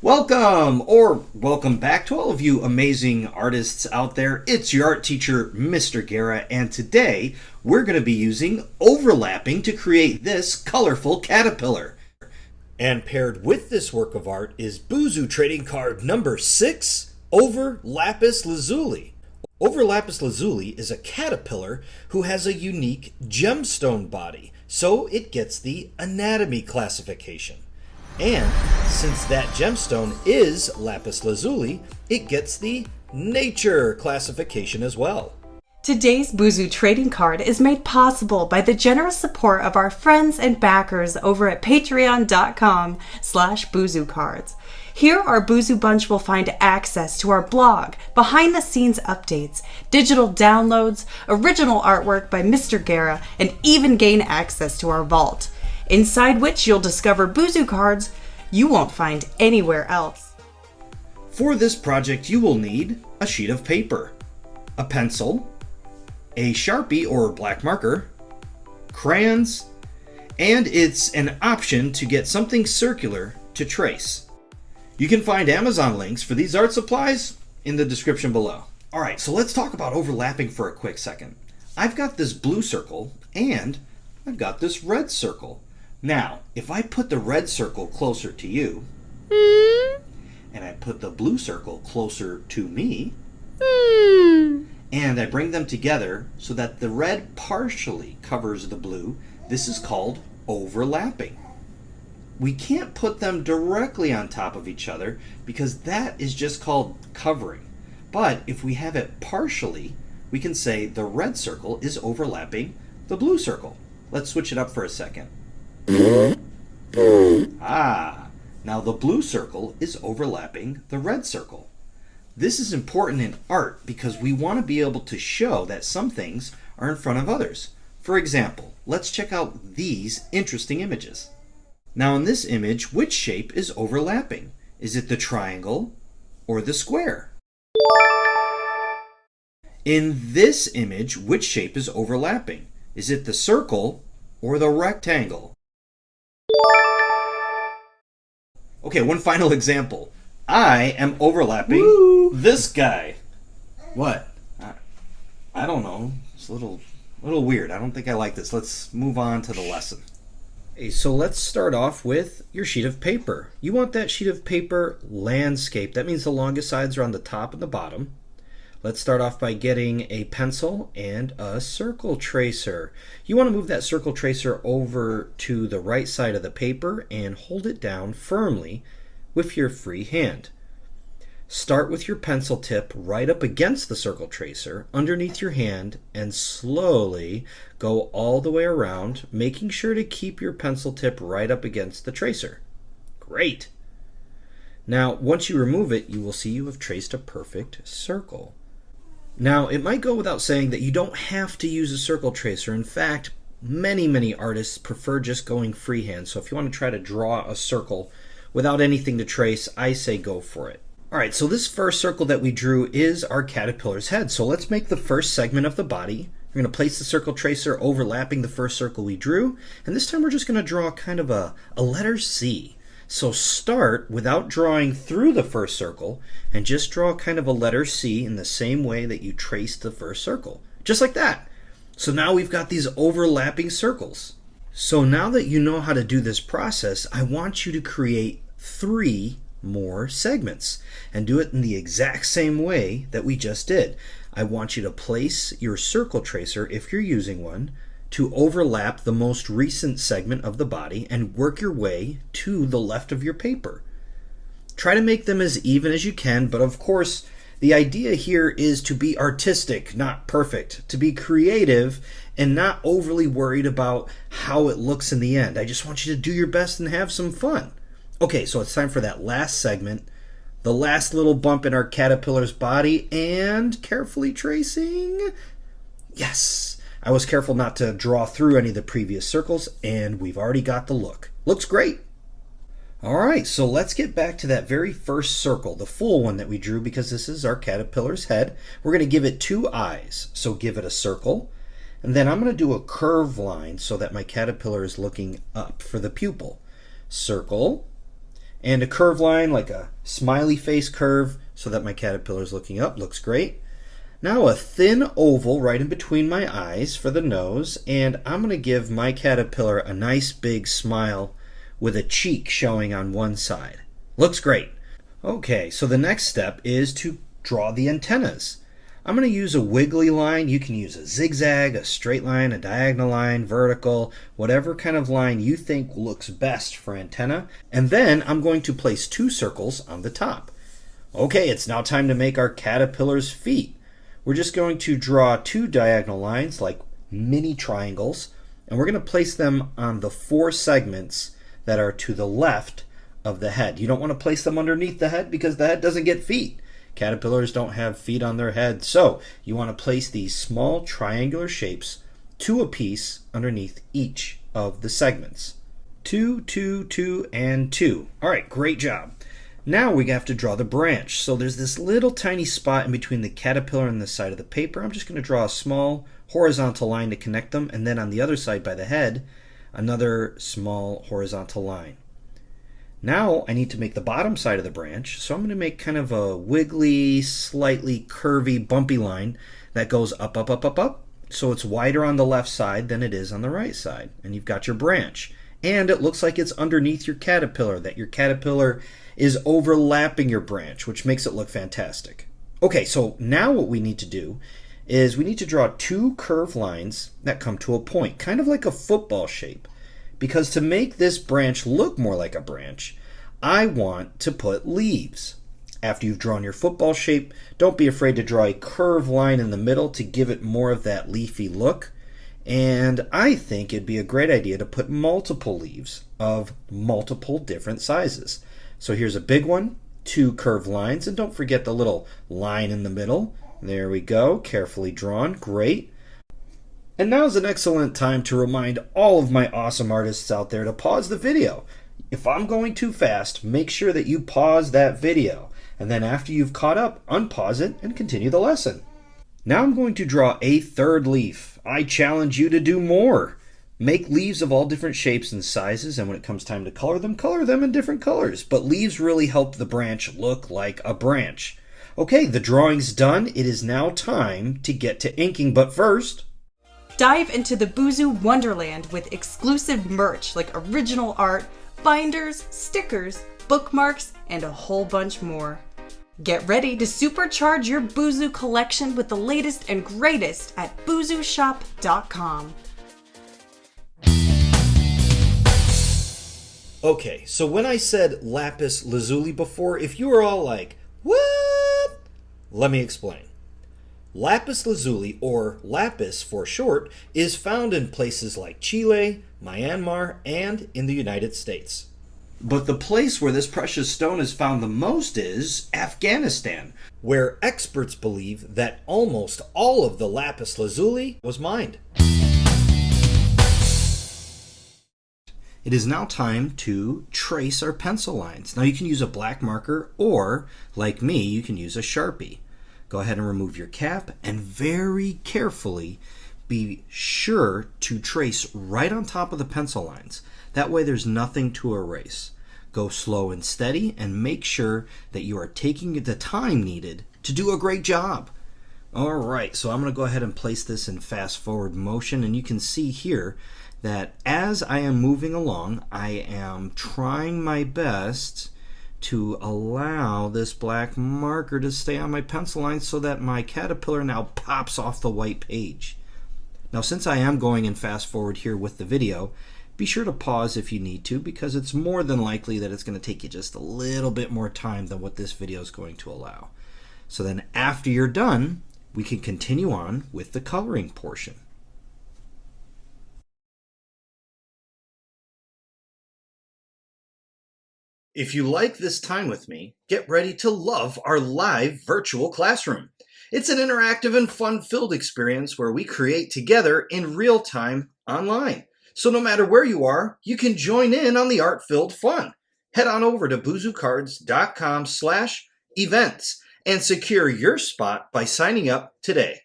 Welcome, or welcome back to all of you amazing artists out there. It's your art teacher, Mr. Guera, and today we're going to be using overlapping to create this colorful caterpillar. And paired with this work of art is Buzu trading card number 6, Overlappis Lazuli. Overlappis Lazuli is a caterpillar who has a unique gemstone body, so it gets the anatomy classification. And since that gemstone is lapis lazuli, it gets the nature classification as well. Today's Buzu trading card is made possible by the generous support of our friends and backers over at patreon.com/BuzuCards. Here, our Buzu Bunch will find access to our blog, behind-the-scenes updates, digital downloads, original artwork by Mr. Guera, and even gain access to our vault, inside which you'll discover Buzu cards you won't find anywhere else. For this project, you will need a sheet of paper, a pencil, a Sharpie or black marker, crayons, and it's an option to get something circular to trace. You can find Amazon links for these art supplies in the description below. Alright, so let's talk about overlapping for a quick second. I've got this blue circle and I've got this red circle. Now, if I put the red circle closer to you, and I put the blue circle closer to me, and I bring them together so that the red partially covers the blue, this is called overlapping. We can't put them directly on top of each other because that is just called covering. But if we have it partially, we can say the red circle is overlapping the blue circle. Let's switch it up for a second. Now the blue circle is overlapping the red circle. This is important in art because we want to be able to show that some things are in front of others. For example, let's check out these interesting images. Now in this image, which shape is overlapping? Is it the triangle or the square? In this image, which shape is overlapping? Is it the circle or the rectangle? Okay, one final example. I am overlapping this guy. What? I don't know. It's a little weird. I don't think I like this. Let's move on to the lesson. Okay, so let's start off with your sheet of paper. You want that sheet of paper landscape. That means the longest sides are on the top and the bottom. Let's start off by getting a pencil and a circle tracer. You want to move that circle tracer over to the right side of the paper and hold it down firmly with your free hand. Start with your pencil tip right up against the circle tracer underneath your hand and slowly go all the way around, making sure to keep your pencil tip right up against the tracer. Great! Now, once you remove it, you will see you have traced a perfect circle. Now, it might go without saying that you don't have to use a circle tracer. In fact, many artists prefer just going freehand. So if you want to try to draw a circle without anything to trace, I say go for it. Alright, so this first circle that we drew is our caterpillar's head. So let's make the first segment of the body. We're going to place the circle tracer overlapping the first circle we drew. And this time we're just going to draw kind of a letter C. So start without drawing through the first circle and just draw kind of a letter C in the same way that you traced the first circle. Just like that. So now we've got these overlapping circles. So now that you know how to do this process, I want you to create 3 more segments and do it in the exact same way that we just did. I want you to place your circle tracer, if you're using one, to overlap the most recent segment of the body and work your way to the left of your paper. Try to make them as even as you can, but of course the idea here is to be artistic, not perfect, to be creative and not overly worried about how it looks in the end. I just want you to do your best and have some fun. Okay, so it's time for that last segment, the last little bump in our caterpillar's body, and carefully tracing. Yes! I was careful not to draw through any of the previous circles, and we've already got the look. Looks great! Alright, so let's get back to that very first circle, the full one that we drew, because this is our caterpillar's head. We're going to give it 2 eyes, so give it a circle, and then I'm going to do a curved line so that my caterpillar is looking up for the pupil. Circle, And a curve line, like a smiley face curve, so that my caterpillar is looking up. Looks great. Now a thin oval right in between my eyes for the nose, and I'm going to give my caterpillar a nice big smile with a cheek showing on one side. Looks great. Okay, so the next step is to draw the antennas. I'm going to use a wiggly line. You can use a zigzag, a straight line, a diagonal line, vertical, whatever kind of line you think looks best for antenna. And then I'm going to place 2 circles on the top. Okay, it's now time to make our caterpillar's feet. We're just going to draw 2 diagonal lines like mini triangles, and we're going to place them on the 4 segments that are to the left of the head. You don't want to place them underneath the head because the head doesn't get feet. Caterpillars don't have feet on their head, so you want to place these small triangular shapes, 2 apiece underneath each of the segments. 2, 2, 2, and 2. All right, great job. Now we have to draw the branch. So there's this little tiny spot in between the caterpillar and the side of the paper. I'm just going to draw a small horizontal line to connect them, and then on the other side by the head, another small horizontal line. Now I need to make the bottom side of the branch, so I'm going to make kind of a wiggly, slightly curvy, bumpy line that goes up, up, up, up, up. So it's wider on the left side than it is on the right side. And you've got your branch. And it looks like it's underneath your caterpillar, that your caterpillar is overlapping your branch, which makes it look fantastic. Okay, so now what we need to do is we need to draw 2 curved lines that come to a point, kind of like a football shape. Because to make this branch look more like a branch, I want to put leaves. After you've drawn your football shape, don't be afraid to draw a curved line in the middle to give it more of that leafy look. And I think it'd be a great idea to put multiple leaves of multiple different sizes. So here's a big one, 2 curved lines, and don't forget the little line in the middle. There we go, carefully drawn, great. And now's an excellent time to remind all of my awesome artists out there to pause the video. If I'm going too fast, make sure that you pause that video. And then after you've caught up, unpause it and continue the lesson. Now I'm going to draw a 3rd leaf. I challenge you to do more. Make leaves of all different shapes and sizes, and when it comes time to color them in different colors. But leaves really help the branch look like a branch. Okay, the drawing's done. It is now time to get to inking, but first, dive into the Buzu Wonderland with exclusive merch like original art, binders, stickers, bookmarks, and a whole bunch more. Get ready to supercharge your Buzu collection with the latest and greatest at buzushop.com. okay, so when I said lapis lazuli before, if you were all like, what? Let me explain. Lapis lazuli, or lapis for short, is found in places like Chile, Myanmar, and in the United States. But the place where this precious stone is found the most is Afghanistan, where experts believe that almost all of the lapis lazuli was mined. It is now time to trace our pencil lines. Now you can use a black marker, or, like me, you can use a Sharpie. Go ahead and remove your cap, and very carefully be sure to trace right on top of the pencil lines. That way there's nothing to erase. Go slow and steady, and make sure that you are taking the time needed to do a great job. Alright, so I'm going to go ahead and place this in fast forward motion, and you can see here that as I am moving along, I am trying my best to allow this black marker to stay on my pencil line so that my caterpillar now pops off the white page. Now, since I am going in fast forward here with the video, be sure to pause if you need to, because it's more than likely that it's going to take you just a little bit more time than what this video is going to allow. So then after you're done, we can continue on with the coloring portion. If you like this time with me, get ready to love our live virtual classroom. It's an interactive and fun-filled experience where we create together in real time online. So no matter where you are, you can join in on the art-filled fun. Head on over to buzucards.com/events and secure your spot by signing up today.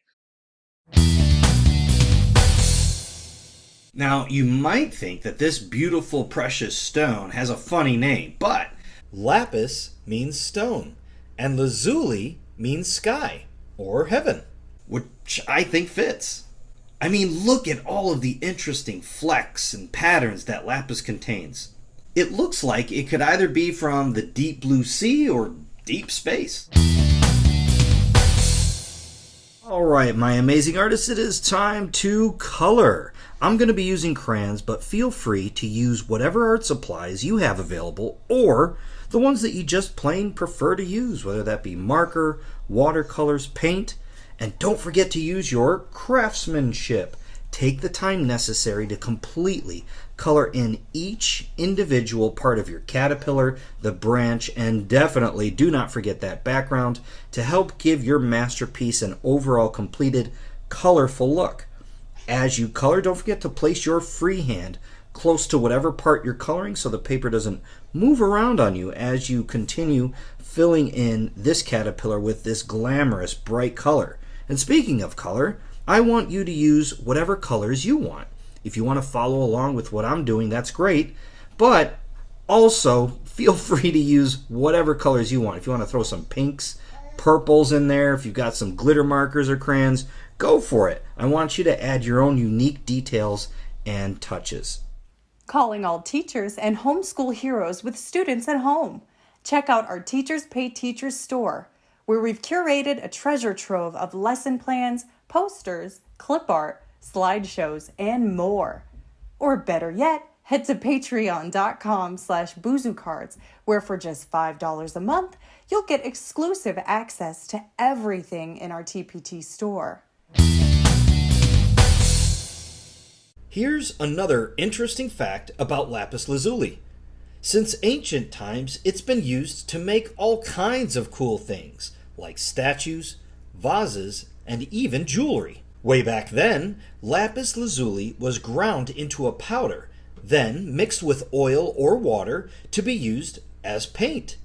Now, you might think that this beautiful precious stone has a funny name, but Lapis means stone, and lazuli means sky or heaven, which I think fits. I mean, look at all of the interesting flecks and patterns that lapis contains. It looks like it could either be from the deep blue sea or deep space. Alright, my amazing artists, it is time to color. I'm going to be using crayons, but feel free to use whatever art supplies you have available or the ones that you just plain prefer to use, whether that be marker, watercolors, paint. And don't forget to use your craftsmanship. Take the time necessary to completely color in each individual part of your caterpillar, the branch, and definitely do not forget that background to help give your masterpiece an overall completed, colorful look. As you color, don't forget to place your free hand close to whatever part you're coloring so the paper doesn't move around on you as you continue filling in this caterpillar with this glamorous bright color. And speaking of color, I want you to use whatever colors you want. If you want to follow along with what I'm doing, that's great. But also, feel free to use whatever colors you want. If you want to throw some pinks, purples in there, if you've got some glitter markers or crayons, go for it. I want you to add your own unique details and touches. Calling all teachers and homeschool heroes with students at home. Check out our Teachers Pay Teachers store, where we've curated a treasure trove of lesson plans, posters, clip art, slideshows, and more. Or better yet, head to patreon.com/buzucards, where for just $5 a month, you'll get exclusive access to everything in our TPT store. Here's another interesting fact about lapis lazuli. Since ancient times, it's been used to make all kinds of cool things, like statues, vases, and even jewelry. Way back then, lapis lazuli was ground into a powder, then mixed with oil or water to be used as paint.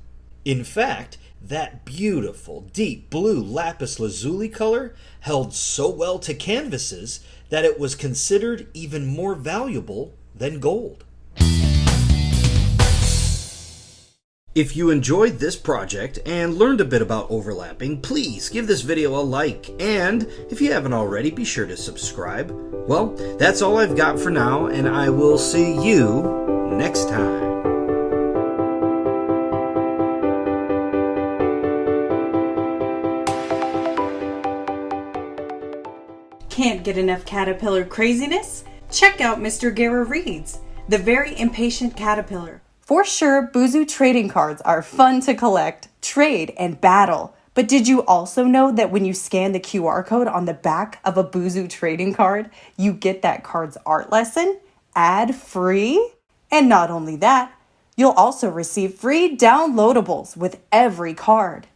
In fact, that beautiful deep blue lapis lazuli color held so well to canvases that it was considered even more valuable than gold. If you enjoyed this project and learned a bit about overlapping, please give this video a like, and if you haven't already, be sure to subscribe. Well, that's all I've got for now, and I will see you next time. Can't get enough caterpillar craziness? Check out Mr. Guera Reads, the very impatient caterpillar. For sure, Buzu trading cards are fun to collect, trade, and battle. But did you also know that when you scan the QR code on the back of a Buzu trading card, you get that card's art lesson ad-free? And not only that, you'll also receive free downloadables with every card.